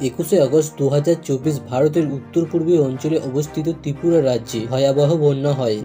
21 August 2024 ভারতের উত্তর পূর্বীয় অঞ্চলে অবস্থিত ত্রিপুরা রাজ্যে ভয়াবহ বন্যা হয়,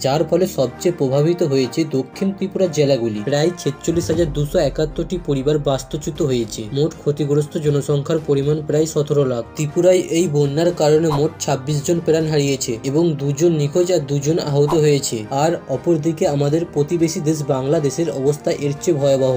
যার ফলে সবচেয়ে প্রভাবিত হয়েছে দক্ষিণ ত্রিপুরা জেলাগুলি। প্রায় 46,271টি পরিবার বাস্তুচ্যুত হয়েছে। মোট ক্ষতিগ্রস্ত জনসংখ্যার পরিমাণ প্রায় 17 লাখ। ত্রিপুরায় এই বন্যার কারণে মোট 26 জন প্রাণ হারিয়েছে এবং 2 জন নিখোঁজ আর 2 জন আহত হয়েছে। আর অপরদিকে আমাদের প্রতিবেশী দেশ বাংলাদেশের অবস্থা এর চেয়ে ভয়াবহ।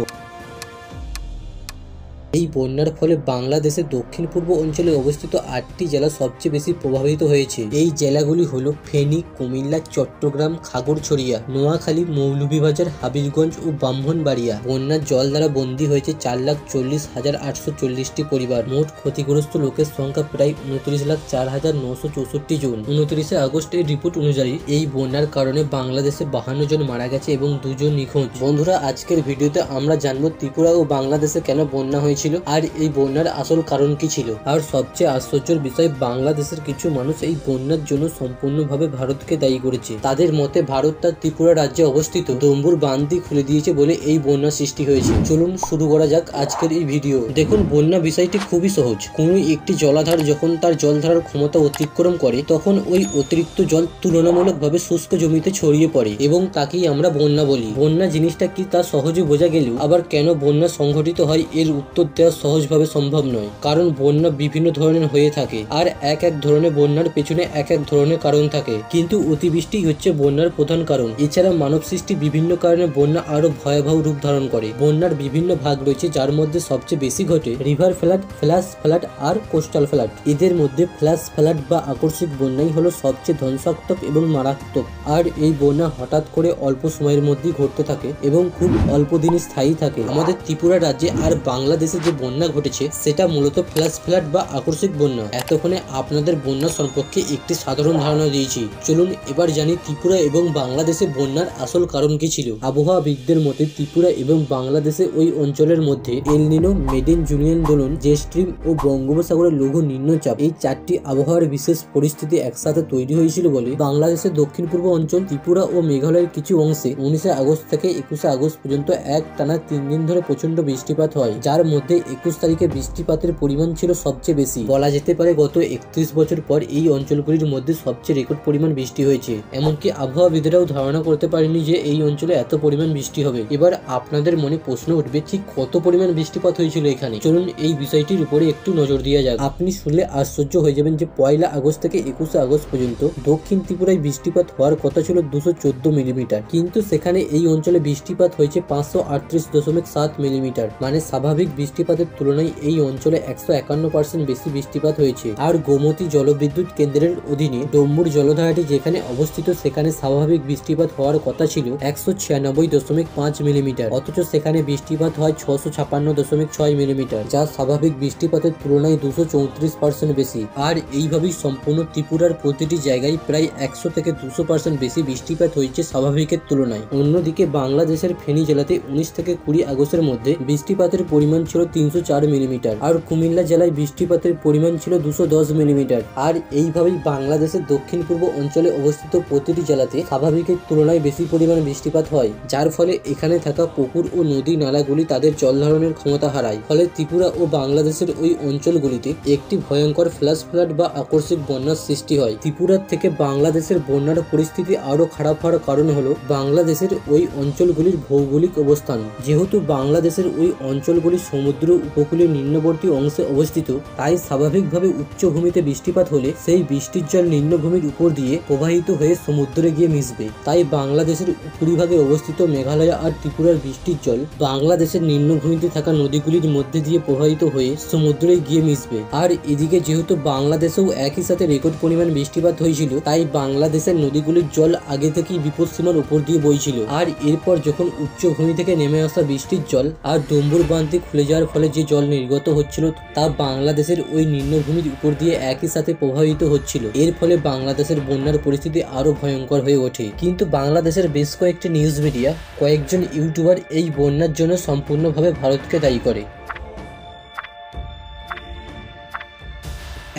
এই বন্যার ফলে বাংলাদেশের দক্ষিণ পূর্ব অঞ্চলে অবস্থিত 8টি জেলা সবচেয়ে বেশি প্রভাবিত হয়েছে। এই জেলাগুলি হল ফেনী, কুমিল্লা, চট্টগ্রাম, খাগড়ছড়িয়া, নোয়াখালী, মৌলভীবাজার, হাবিলগঞ্জ ও ব্রাহ্মণবাড়িয়া। বন্যার জল দ্বারা বন্দী হয়েছে 4,40,840টি পরিবার। মোট ক্ষতিগ্রস্ত লোকের সংখ্যা প্রায় 29,04,964 জন। 29 আগস্টের রিপোর্ট অনুযায়ী এই বন্যার কারণে বাংলাদেশে 52 জন মারা গেছে এবং 2 জন নিখোঁজ। বন্ধুরা, আজকের ভিডিওতে আমরা জানবো ত্রিপুরা ও বাংলাদেশে কেন বন্যা হয়েছে আর এই বন্যার আসল কারণ কি ছিল। আর সবচেয়ে আশ্চর্যের বিষয়, বাংলাদেশের কিছু মানুষ এই বন্যার জন্য সম্পূর্ণভাবে ভারতকে দায়ী করেছে। তাদের মতে ভারত তার ত্রিপুরা রাজ্যে অবস্থিত ডম্বুর বাঁধটি খুলে দিয়েছে বলে এই বন্যা সৃষ্টি হয়েছে। চলুন শুরু করা যাক আজকের এই ভিডিও। দেখুন, বন্যা বিষয়টি খুবই সহজ। কোনো একটি জলাধার যখন তার জল ধারার ক্ষমতা অতিক্রম করে, তখন ওই অতিরিক্ত জল তুলনামূলকভাবে শুষ্ক জমিতে ছড়িয়ে পড়ে এবং তাকেই আমরা বন্যা বলি। বন্যা জিনিসটা কি তা সহজে বোঝা গেলেও আবার কেন বন্যা সংঘটিত হয় এর উত্তর দেওয়া সহজভাবে সম্ভব নয়। কারণ বন্যা বিভিন্ন ধরনের হয়ে থাকে আর এক এক ধরনের বন্যার পেছনে এক এক ধরনের কারণ থাকে, কিন্তু অতিবৃষ্টি হচ্ছে বন্যার প্রধান কারণ। এছাড়া মানব সৃষ্টি বিভিন্ন কারণে বন্যা আরো ভয়াবহ রূপ ধারণ করে। বন্যার বিভিন্ন ভাগ রয়েছে, যার মধ্যে সবচেয়ে বেশি ঘটে রিভার ফ্লাড, ফ্ল্যাশ ফ্লাড আর কোস্টাল ফ্লাড। এদের মধ্যে ফ্ল্যাশ ফ্লাড বা আকস্মিক বন্যাই হলো সবচেয়ে ধ্বংসাত্মক এবং মারাত্মক। আর এই বন্যা হঠাৎ করে অল্প সময়ের মধ্যেই ঘটতে থাকে এবং খুব অল্প দিন স্থায়ী থাকে। আমাদের ত্রিপুরা রাজ্যে আর বাংলাদেশে যে বন্যা ঘটেছে সেটা মূলত ফ্ল্যাশ ফ্লাড বা আকস্মিক বন্যা। এতক্ষণে আপনাদের বন্যা সম্পর্কে একটি সাধারণ ধারণা দিয়েছি। চলুন এবার জানি ত্রিপুরা এবং বাংলাদেশে বন্যার আসল কারণ কি ছিল। আবহাওয়াবিদদের মতে ত্রিপুরা এবং বাংলাদেশে ওই অঞ্চলের মধ্যে এল নিনো, মেডেন জুলিয়ান দোলন, জে স্ট্রিম ও বঙ্গোপসাগরের লঘু নিম্নচাপ, এই 4টি আবহাওয়ার বিশেষ পরিস্থিতি একসাথে তৈরি হয়েছিল বলে বাংলাদেশের দক্ষিণ পূর্ব অঞ্চল, ত্রিপুরা ও মেঘালয়ের কিছু অংশে 19 আগস্ট থেকে 21 আগস্ট পর্যন্ত এক টানা 3 দিন ধরে প্রচন্ড বৃষ্টিপাত হয়, যার মধ্যে 21 তারিখে বৃষ্টিপাতের পরিমাণ ছিল সবচেয়ে বেশি। বলা যেতে পারে গত 31 বছর পর এই অঞ্চলগুলির মধ্যে সবচেয়ে রেকর্ড পরিমাণ বৃষ্টি হয়েছে। এমনকি আবহাওয়াবিদরাও ধারণা করতে পারেনি যে এই অঞ্চলে এত পরিমাণ বৃষ্টি হবে। এবার আপনাদের মনে প্রশ্ন উঠবে, ঠিক কত পরিমাণ বৃষ্টিপাত হয়েছিল এখানে। চলুন এই বিষয়টির উপরে একটু নজর দেওয়া যাক। আপনি শুনলে আশ্চর্য হয়ে যাবেন যে 1 আগস্ট থেকে 21 আগস্ট পর্যন্ত দক্ষিণ ত্রিপুরায় বৃষ্টিপাত হওয়ার কথা ছিল 214 মিলিমিটার, কিন্তু সেখানে এই অঞ্চলে বৃষ্টিপাত হয়েছে 538.7 মিলিমিটার। মানে স্বাভাবিক বৃষ্টিপাতের তুলনায় এই অঞ্চলে 151% বেশি বৃষ্টিপাত হয়েছে। আর গোমতী জলবিদ্যুৎ কেন্দ্রের অধীনে ডম্বুর জলধারাটি যেখানে অবস্থিত, সেখানে স্বাভাবিক বৃষ্টিপাত হওয়ার কথা ছিল 196.5 মিলিমিটার, অথচ সেখানে বৃষ্টিপাত হয় 656.6 মিলিমিটার, যা স্বাভাবিক বৃষ্টিপাতের তুলনায় 234% বেশি। আর এইভাবেই সম্পূর্ণ ত্রিপুরার প্রতিটি জায়গায় প্রায় 100 থেকে 200% বেশি বৃষ্টিপাত হয়েছে স্বাভাবিকের তুলনায়। অন্যদিকে বাংলাদেশের ফেনী জেলাতে 19 থেকে 20 আগস্টের মধ্যে বৃষ্টিপাতের পরিমাণ ছিল 304 মিলিমিটার আর কুমিল্লা জেলায় বৃষ্টিপাতের পরিমাণ ছিল 210 মিলিমিটার। আর এইভাবেই বাংলাদেশের দক্ষিণ পূর্ব অঞ্চলে অবস্থিত প্রতিটি জেলাতে স্বাভাবিকের তুলনায় বেশি পরিমাণে বৃষ্টিপাত হয়, যার ফলে এখানে থাকা পুকুর ও নদী নালাগুলি তাদের জল ধারণের ক্ষমতা হারায়। ফলে ত্রিপুরা ও বাংলাদেশের ওই অঞ্চলগুলিতে একটি ভয়ঙ্কর ফ্ল্যাশ ফ্লাড বা আকস্মিক বন্যার সৃষ্টি হয়। ত্রিপুরার থেকে বাংলাদেশের বন্যার পরিস্থিতি আরো খারাপ হওয়ার কারণ হলো বাংলাদেশের ওই অঞ্চলগুলির ভৌগোলিক অবস্থান। যেহেতু বাংলাদেশের ওই অঞ্চলগুলি সমুদ্র উপকূলের নিম্নবর্তী অংশে অবস্থিত, তাই স্বাভাবিকভাবে উচ্চভূমিতে বৃষ্টিপাত হলে সেই বৃষ্টির জল নিম্নভূমির উপর দিয়ে প্রবাহিত হয়ে সমুদ্রে গিয়ে মিশবে। তাই বাংলাদেশের উপরিভাগে অবস্থিত মেঘালয় আর ত্রিপুরার বৃষ্টির জল বাংলাদেশের নিম্নভূমিতে থাকা নদীগুলির মধ্যে দিয়ে প্রবাহিত হয়ে সমুদ্রে গিয়ে মিশবে। আর এদিকে যেহেতু বাংলাদেশেও একই সাথে রেকর্ড পরিমাণ বৃষ্টিপাত হয়েছিল, তাই বাংলাদেশের নদীগুলির জল আগে থেকেই বিপদসীমার উপর দিয়ে বইছিল। আর এরপর যখন উচ্চভূমি থেকে নেমে আসা বৃষ্টির জল আর ডম্বুর বাঁধটি খুলে যাওয়ার ফলে যে জল নির্গত হচ্ছিল, তা বাংলাদেশের ওই নিম্নভূমির উপর দিয়ে একই সাথে প্রভাবিত হচ্ছিল। এর ফলে বাংলাদেশের বন্যার পরিস্থিতি আরো ভয়ঙ্কর হয়ে ওঠে। কিন্তু বাংলাদেশের বেশ কয়েকটি নিউজ মিডিয়া, কয়েকজন ইউটিউবার এই বন্যার জন্য সম্পূর্ণভাবে ভারতকে দায়ী করে।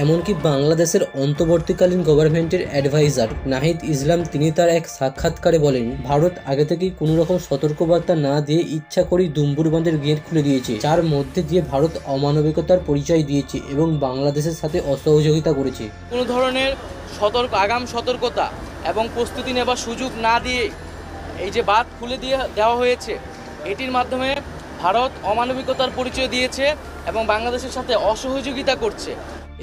এমনকি বাংলাদেশের অন্তর্বর্তীকালীন গভর্নমেন্টের অ্যাডভাইজার নাহিদ ইসলাম তিনি তার এক সাক্ষাৎকারে বলেন, ভারত আগে থেকেই কোনো রকম সতর্কবার্তা না দিয়ে ইচ্ছা করেই ডুম্বুর বাঁধের গেট খুলে দিয়েছে, যার মধ্যে দিয়ে ভারত অমানবিকতার পরিচয় দিয়েছে এবং বাংলাদেশের সাথে অসহযোগিতা করেছে। কোনো ধরনের আগাম সতর্কতা এবং প্রস্তুতি নেবার সুযোগ না দিয়ে এই যে বাঁধ খুলে দেওয়া হয়েছে, এটির মাধ্যমে ভারত অমানবিকতার পরিচয় দিয়েছে এবং বাংলাদেশের সাথে অসহযোগিতা করছে।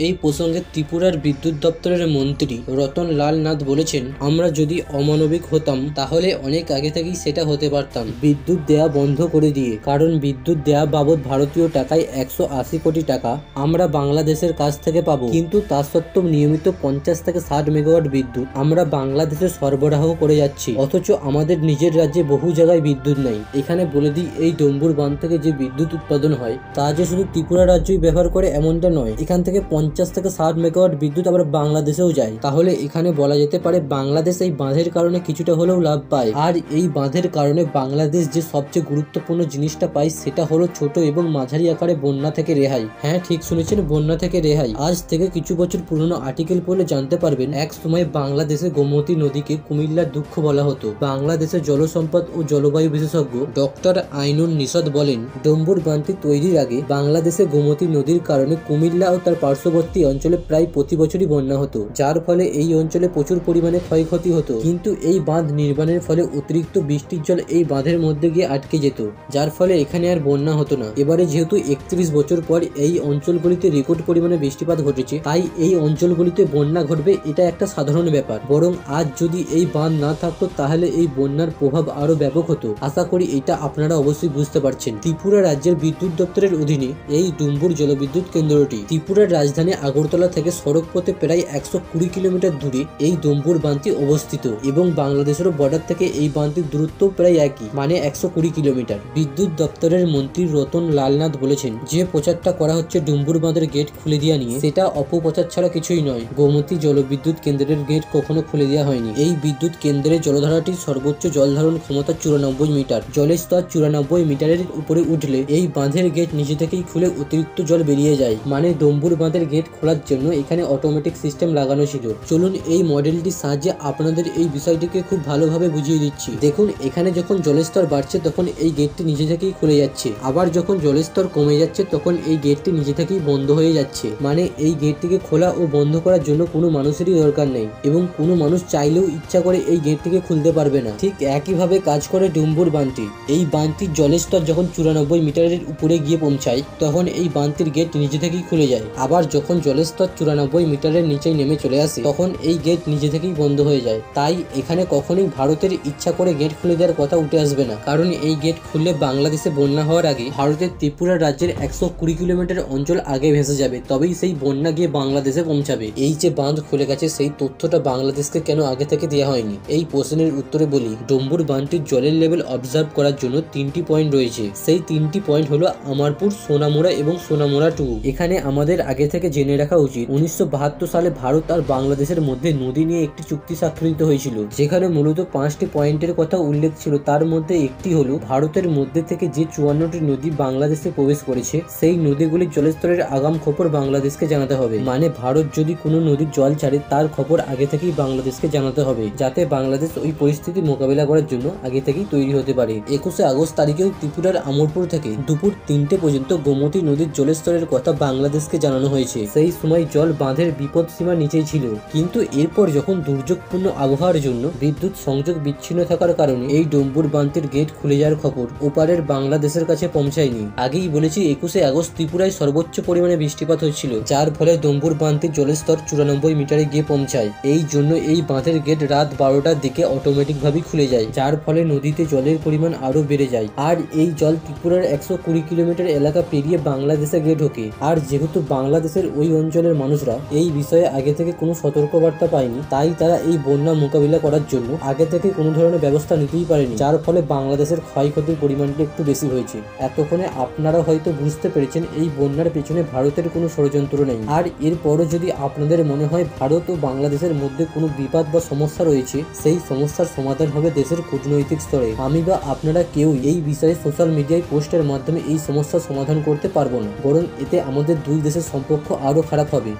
এই প্রসঙ্গে ত্রিপুরার বিদ্যুৎ দপ্তরের মন্ত্রী রতন লাল নাথ বলেছেন, আমরা যদি অমানবিক হতাম তাহলে অনেক আগে থেকেই সেটা হতে পারতাম, বিদ্যুৎ দেয়া বন্ধ করে দিয়ে। কারণ বিদ্যুৎ দেয়া বাবদ ভারতীয় টাকায় 180 কোটি টাকা আমরা বাংলাদেশের কাছ থেকে পাবো, কিন্তু তা সত্ত্বেও নিয়মিত 50 থেকে 60 মেগাওয়াট বিদ্যুৎ আমরা বাংলাদেশে সরবরাহ করে যাচ্ছি, অথচ আমাদের নিজের রাজ্যে বহু জায়গায় বিদ্যুৎ নেই। এখানে বলে দিই, এই ডম্বুর বাঁধ থেকে যে বিদ্যুৎ উৎপাদন হয় তা যে শুধু ত্রিপুরা রাজ্যই ব্যবহার করে এমনটা নয়, এখান থেকে 50 থেকে 60 মেগাওয়াট বিদ্যুৎ আবার বাংলাদেশেও যায়। তাহলে এখানে বলা যেতে পারে বাংলাদেশ এই বাঁধের কারণে কিছুটা হলেও লাভ পায়। আর এই বাঁধের কারণে বাংলাদেশ যে সবচেয়ে গুরুত্বপূর্ণ জিনিসটা পায় সেটা হলো ছোট এবং মাঝারি আকারে বন্যা থেকে রেহাই। হ্যাঁ, ঠিক শুনেছেন, বন্যা থেকে রেহাই। আজ থেকে কিছু বছর পুরনো আর্টিকেল পড়লে জানতে পারবেন, এক সময় বাংলাদেশে গোমতী নদীকে কুমিল্লার দুঃখ বলা হতো। বাংলাদেশের জলসম্পদ ও জলবায়ু বিশেষজ্ঞ ডক্টর আইনুন নিষদ বলেন, ডম্বুর বাঁধটি তৈরির আগে বাংলাদেশে গোমতী নদীর কারণে কুমিল্লা ও তার পার্শ্ববর্তী অঞ্চলে প্রায় প্রতি বছরই বন্যা হতো, যার ফলে এই অঞ্চলে প্রচুর পরিমাণে ক্ষয়ক্ষতি হতো। কিন্তু এই বাঁধ নির্মাণের ফলে অতিরিক্ত বৃষ্টির জল এই বাঁধের মধ্যে গিয়ে আটকে যেত, যার ফলে এখানে আর বন্যা হতো না। এবারে যেহেতু 31 বছর পর এই অঞ্চলগুলিতে রেকর্ড পরিমাণে বৃষ্টিপাত ঘটেছে, তাই এই অঞ্চলগুলিতে বন্যা ঘটবে এটা একটা সাধারণ ব্যাপার। বরং আজ যদি এই বাঁধ না থাকতো তাহলে এই বন্যার প্রভাব আরো ব্যাপক হতো। আশা করি এটা আপনারা অবশ্যই বুঝতে পারছেন। ত্রিপুরা রাজ্যের বিদ্যুৎ দপ্তরের অধীনে এই ডুম্বুর জলবিদ্যুৎ কেন্দ্রটি ত্রিপুরার রাজধানী আগরতলা থেকে সড়ক পথে প্রায় 120 কিলোমিটার দূরে এই ডম্বুর বাঁধটি অবস্থিত এবং বাংলাদেশের বর্ডার থেকে এই বাঁধটির দূরত্ব প্রায় একই, মানে 120 কিলোমিটার। বিদ্যুৎ দপ্তরের মন্ত্রী রতন লালনাথ বলেছেন, যে প্রচারটা করা হচ্ছে ডুম্বুর বাঁধের গেট খুলে দেওয়া নিয়ে, সেটা অপপ্রচার ছাড়া কিছুই নয়। গোমতী জলবিদ্যুৎ কেন্দ্রের গেট কখনো খুলে দেওয়া হয়নি। এই বিদ্যুৎ কেন্দ্রের জলধারাটির সর্বোচ্চ জল ধারণ ক্ষমতা 94 মিটার। জলের স্তর 94 মিটারের উপরে উঠলে এই বাঁধের গেট নিজে থেকেই খুলে অতিরিক্ত জল বেরিয়ে যায়। মানে ডম্বুর বাঁধের গেট খোলার জন্য এখানে অটোমেটিক সিস্টেম লাগানো ছিল। চলুন এই মডেলটির সাহায্যে আপনাদের এই বিষয়টিকে খুব ভালোভাবে বুঝিয়ে দিচ্ছি। দেখুন, এখানে যখন জলের স্তর বাড়ছে তখন এই গেটটি নিজে থেকেই খুলে যাচ্ছে, আবার যখন জলের স্তর কমে যাচ্ছে তখন এই গেটটি নিজে থেকেই বন্ধ হয়ে যাচ্ছে। মানে এই গেটটিকে খোলা ও বন্ধ করার জন্য কোনো মানুষেরই দরকার নেই এবং কোনো মানুষ চাইলেও ইচ্ছা করে এই গেটটিকে খুলতে পারবে না। ঠিক একইভাবে কাজ করে ডুম্বুর বাঁধটি। এই বাঁধটির জলের স্তর যখন 94 মিটারের উপরে গিয়ে পৌঁছায় তখন এই বাঁধটির গেট নিজে থেকেই খুলে যায়। আবার যখন জলের স্তর 94 মিটারের নিচে নেমে চলে আসে তখন এই গেট নিজে থেকেই বন্ধ হয়ে যায়। তাই এখানে কখনোই ভারতের ইচ্ছা করে গেট খুলে দেওয়ার কথা উঠে আসবে না, কারণ এই গেট খুললে বাংলাদেশে বন্যা হওয়ার আগে ভারতের ত্রিপুরা রাজ্যের 120 কিলোমিটার অঞ্চল আগে ভেসে যাবে, তবেই সেই বন্যা গিয়ে বাংলাদেশে পৌঁছাবে। এই যে বাঁধ খুলে গেছে সেই তথ্যটা বাংলাদেশকে কেন আগে থেকে দেওয়া হয়নি? এই প্রশ্নের উত্তরে বলি, ডম্বুর বাঁধটির জলের লেভেল অবজার্ভ করার জন্য 3টি পয়েন্ট রয়েছে। সেই 3টি পয়েন্ট হলো আমারপুর, সোনামুড়া এবং সোনামুড়া 2। এখানে আমাদের আগে থেকে জেনে রাখা উচিত 1972 সালে ভারত আর বাংলাদেশের মধ্যে নদী নিয়ে একটি চুক্তি স্বাক্ষরিত হয়েছিল, যেখানে মূলত 5টি পয়েন্টের কথা উল্লেখ ছিল। তার মধ্যে একটি হলো ভারতের মধ্যে থেকে যে 54টি নদী বাংলাদেশে প্রবেশ করেছে সেই নদীগুলির জলস্তরের আগাম খবর বাংলাদেশকে জানাতে হবে। মানে ভারত যদি কোনো নদীর জল ছাড়ে তার খবর আগে থেকেই বাংলাদেশকে জানাতে হবে, যাতে বাংলাদেশ ওই পরিস্থিতি মোকাবিলা করার জন্য আগে থেকেই তৈরি হতে পারে। 21 আগস্ট তারিখেও ত্রিপুরার আমরপুর থেকে দুপুর 3টে পর্যন্ত গোমতী নদীর জলস্তরের কথা বাংলাদেশকে জানানো হয়েছে। সেই সময় জল বাঁধের বিপদ সীমার নিচেই ছিল, কিন্তু এরপর যখন দুর্যোগপূর্ণ আবহাওয়ার জন্য বিদ্যুৎ সংযোগ বিচ্ছিন্ন থাকার কারণে এই ডম্বুর বাঁধটির গেট খুলে যাওয়ার খবর ওপারের বাংলাদেশের কাছে পৌঁছায়নি। আগেই বলেছি 21 আগস্ট ত্রিপুরায় সর্বোচ্চ পরিমাণে বৃষ্টিপাত হয়েছিল, যার ফলে ডম্বুর বাঁধটির জলের স্তর 94 মিটারে গিয়ে পৌঁছায়। এই জন্য এই বাঁধের গেট রাত 12টার দিকে অটোমেটিক ভাবে খুলে যায়, যার ফলে নদীতে জলের পরিমাণ আরো বেড়ে যায়। আর এই জল ত্রিপুরার 120 কিলোমিটার এলাকা পেরিয়ে বাংলাদেশে গিয়ে ঢোকে। আর যেহেতু বাংলাদেশের ওই অঞ্চলের মানুষরা এই বিষয়ে আগে থেকে কোনো সতর্কবার্তা পায়নি, তাই তারা এই বন্যা মোকাবিলা করার জন্য আগে থেকে কোনো ধরনের ব্যবস্থা নিতেই পারেনি, যার ফলে বাংলাদেশের ক্ষয়ক্ষতির পরিমাণটা একটু বেশি হয়েছে। এতক্ষণে আপনারা হয়তো বুঝতে পেরেছেন এই বন্যার পেছনে ভারতের কোনো ষড়যন্ত্র নেই। আর এরপরও যদি আপনাদের মনে হয় ভারত ও বাংলাদেশের মধ্যে কোনো বিবাদ বা সমস্যা রয়েছে, সেই সমস্যার সমাধান হবে দেশের কূটনৈতিক স্তরে। আমি বা আপনারা কেউ এই বিষয়ে সোশ্যাল মিডিয়ায় পোস্টের মাধ্যমে এই সমস্যার সমাধান করতে পারবো না, বরং এতে আমাদের দুই দেশের সম্পর্ক আরো খারাপ হবে।